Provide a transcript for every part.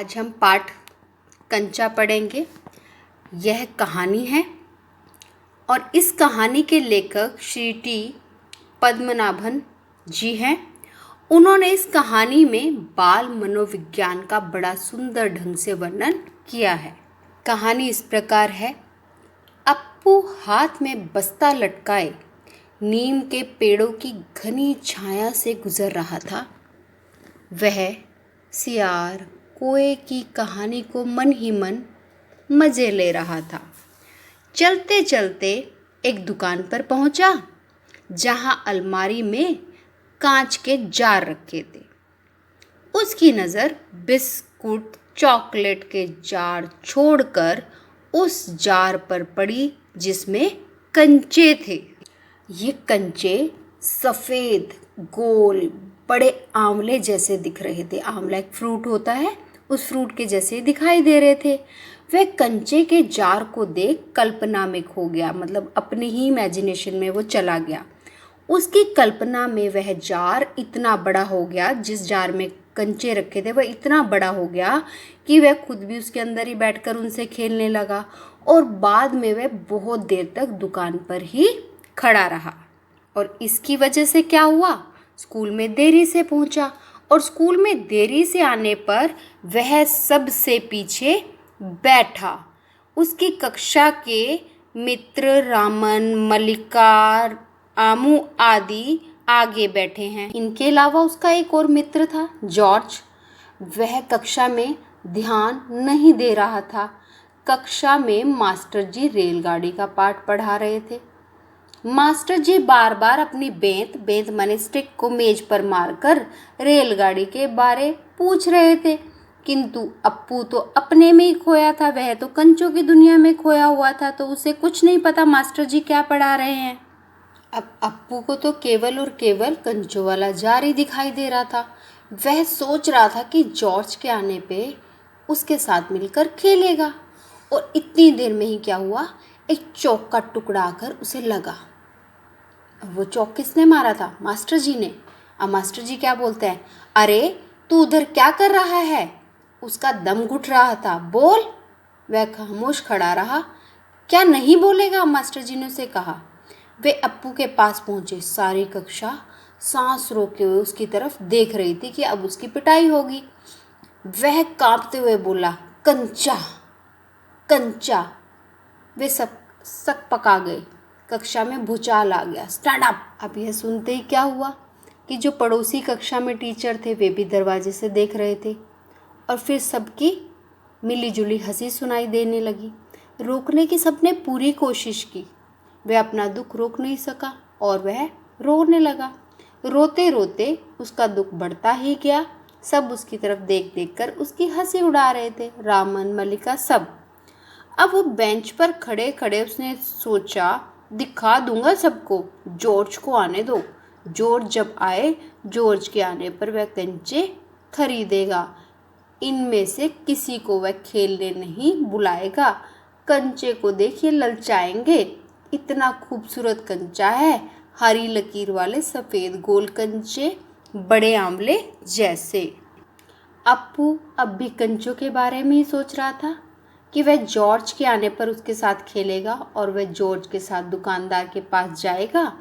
आज हम पाठ कंचा पढ़ेंगे। यह कहानी है और इस कहानी के लेखक श्री टी पद्मनाभन जी हैं। उन्होंने इस कहानी में बाल मनोविज्ञान का बड़ा सुंदर ढंग से वर्णन किया है। कहानी इस प्रकार है। अप्पू हाथ में बस्ता लटकाए नीम के पेड़ों की घनी छाया से गुजर रहा था। वह सियार कोए की कहानी को मन ही मन मज़े ले रहा था। चलते चलते एक दुकान पर पहुंचा जहां अलमारी में कांच के जार रखे थे। उसकी नज़र बिस्कुट चॉकलेट के जार छोड़कर उस जार पर पड़ी जिसमें कंचे थे। ये कंचे सफ़ेद गोल बड़े आंवले जैसे दिख रहे थे। आंवला एक फ्रूट होता है, उस फ्रूट के जैसे दिखाई दे रहे थे। वह कंचे के जार को देख कल्पना में खो गया, मतलब अपने ही इमेजिनेशन में वो चला गया। उसकी कल्पना में वह जार इतना बड़ा हो गया, जिस जार में कंचे रखे थे वह इतना बड़ा हो गया कि वह खुद भी उसके अंदर ही बैठकर उनसे खेलने लगा। और बाद में वह बहुत देर तक दुकान पर ही खड़ा रहा। और इसकी वजह से क्या हुआ, स्कूल में देरी से पहुंचा और स्कूल में देरी से आने पर वह सबसे पीछे बैठा। उसकी कक्षा के मित्र रामन, मल्लिका, आमू आदि आगे बैठे हैं। इनके अलावा उसका एक और मित्र था जॉर्ज। वह कक्षा में ध्यान नहीं दे रहा था। कक्षा में मास्टर जी रेलगाड़ी का पाठ पढ़ा रहे थे। मास्टर जी बार बार अपनी बेंत माने स्टिक को मेज पर मारकर रेलगाड़ी के बारे पूछ रहे थे, किंतु अप्पू तो अपने में ही खोया था। वह तो कंचों की दुनिया में खोया हुआ था, तो उसे कुछ नहीं पता मास्टर जी क्या पढ़ा रहे हैं। अब अप्पू को तो केवल और केवल कंचों वाला जार ही दिखाई दे रहा था। वह सोच रहा था कि जॉर्ज के आने पे उसके साथ मिलकर खेलेगा। और इतनी देर में ही क्या हुआ, एक चौक का टुकड़ा आकर उसे लगा। वो चौक किसने मारा था? मास्टर जी ने। अब मास्टर जी क्या बोलते हैं, अरे तू उधर क्या कर रहा है? उसका दम घुट रहा था, बोल। वह खामोश खड़ा रहा। क्या नहीं बोलेगा? मास्टर जी ने उसे कहा। वे अप्पू के पास पहुंचे। सारी कक्षा सांस रोके हुए उसकी तरफ देख रही थी कि अब उसकी पिटाई होगी। वह कांपते हुए बोला, कंचा कंचा। वे सब सक पका गए। कक्षा में भूचाल आ गया। Stand up. अब यह सुनते ही क्या हुआ कि जो पड़ोसी कक्षा में टीचर थे वे भी दरवाजे से देख रहे थे। और फिर सबकी मिलीजुली हंसी सुनाई देने लगी। रोकने की सबने पूरी कोशिश की। वह अपना दुख रोक नहीं सका और वह रोने लगा। रोते रोते उसका दुख बढ़ता ही गया। सब उसकी तरफ देख देख कर उसकी हंसी उड़ा रहे थे, रामन, मल्लिका, सब। अब वो बेंच पर खड़े खड़े उसने सोचा, दिखा दूंगा सबको, जॉर्ज को आने दो। जॉर्ज जब आए, जॉर्ज के आने पर वह कंचे खरीदेगा। इनमें से किसी को वह खेलने नहीं बुलाएगा। कंचे को देखिए ललचाएंगे। इतना खूबसूरत कंचा है, हरी लकीर वाले सफ़ेद गोल कंचे, बड़े आंवले जैसे। अप्पू अब भी कंचों के बारे में ही सोच रहा था कि वह जॉर्ज के आने पर उसके साथ खेलेगा और वह जॉर्ज के साथ दुकानदार के पास जाएगा।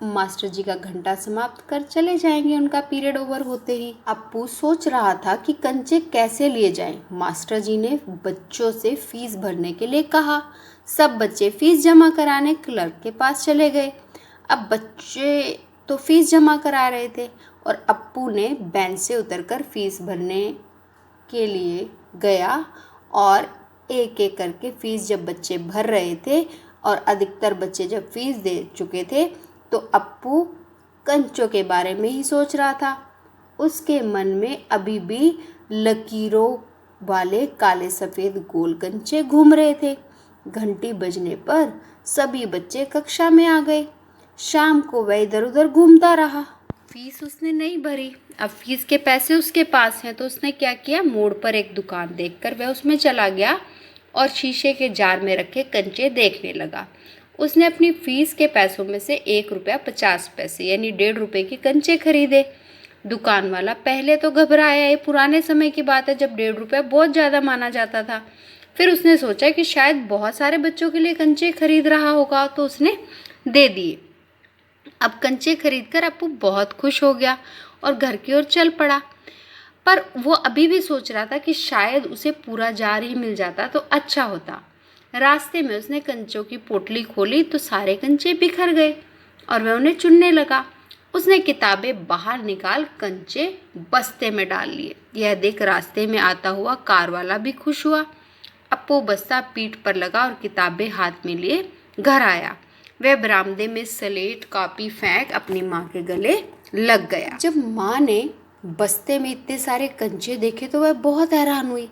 मास्टर जी का घंटा समाप्त कर चले जाएंगे उनका पीरियड ओवर होते ही। अप्पू सोच रहा था कि कंचे कैसे लिए जाएं। मास्टर जी ने बच्चों से फीस भरने के लिए कहा। सब बच्चे फीस जमा कराने क्लर्क के पास चले गए। अब बच्चे तो फीस जमा करा रहे थे और अप्पू ने बेंच से उतरकर फीस भरने के लिए गया। और एक एक करके फीस जब बच्चे भर रहे थे और अधिकतर बच्चे जब फीस दे चुके थे, तो अप्पू कंचों के बारे में ही सोच रहा था। उसके मन में अभी भी लकीरों वाले काले सफ़ेद गोल कंचे घूम रहे थे। घंटी बजने पर सभी बच्चे कक्षा में आ गए। शाम को वह इधर उधर घूमता रहा। फीस उसने नहीं भरी। अब फीस के पैसे उसके पास हैं, तो उसने क्या किया, मोड़ पर एक दुकान देखकर वह उसमें चला गया और शीशे के जार में रखे कंचे देखने लगा। उसने अपनी फीस के पैसों में से 1 रुपया 50 पैसे यानी 1.5 रुपये के कंचे खरीदे। दुकान वाला पहले तो घबराया, ये पुराने समय की बात है जब 1.5 रुपया बहुत ज़्यादा माना जाता था। फिर उसने सोचा कि शायद बहुत सारे बच्चों के लिए कंचे खरीद रहा होगा, तो उसने दे दिए। अब कंचे खरीदकर अप्पू बहुत खुश हो गया और घर की ओर चल पड़ा। पर वो अभी भी सोच रहा था कि शायद उसे पूरा जार ही मिल जाता तो अच्छा होता। रास्ते में उसने कंचों की पोटली खोली तो सारे कंचे बिखर गए और वह उन्हें चुनने लगा। उसने किताबें बाहर निकाल कंचे बस्ते में डाल लिए। यह देख रास्ते में आता हुआ कार वाला भी खुश हुआ। अप्पू बस्ता पीठ पर लगा और किताबें हाथ में लिए घर आया। वह बरामदे में स्लेट कॉपी फेंक अपनी माँ के गले लग गया। जब माँ ने बस्ते में इतने सारे कंचे देखे तो वह बहुत हैरान हुई।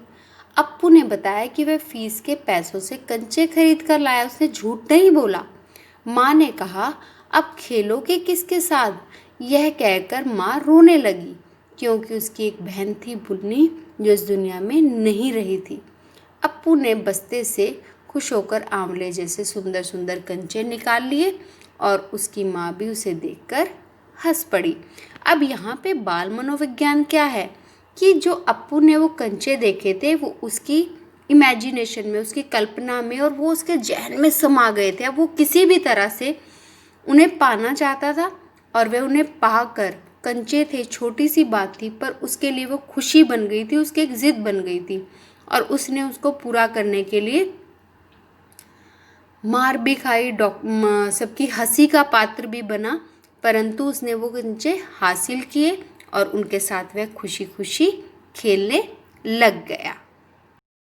अप्पू ने बताया कि वह फीस के पैसों से कंचे खरीद कर लाया, उसने झूठ नहीं बोला। माँ ने कहा, अब खेलोगे किसके साथ? यह कहकर माँ रोने लगी, क्योंकि उसकी एक बहन थी बुन्नी जो इस दुनिया में नहीं रही थी। अप्पू ने बस्ते से खुश होकर आंवले जैसे सुंदर सुंदर कंचे निकाल लिए और उसकी माँ भी उसे देखकर हंस पड़ी। अब यहाँ पे बाल मनोविज्ञान क्या है कि जो अप्पू ने वो कंचे देखे थे वो उसकी इमेजिनेशन में, उसकी कल्पना में, और वो उसके जहन में समा गए थे। अब वो किसी भी तरह से उन्हें पाना चाहता था और वह उन्हें पाकर, कंचे थे, छोटी सी बात थी, पर उसके लिए वो खुशी बन गई थी, उसकी एक जिद बन गई थी और उसने उसको पूरा करने के लिए मार भी खाई, सबकी हंसी का पात्र भी बना, परंतु उसने वो कंचे हासिल किए और उनके साथ वह खुशी खुशी खेलने लग गया।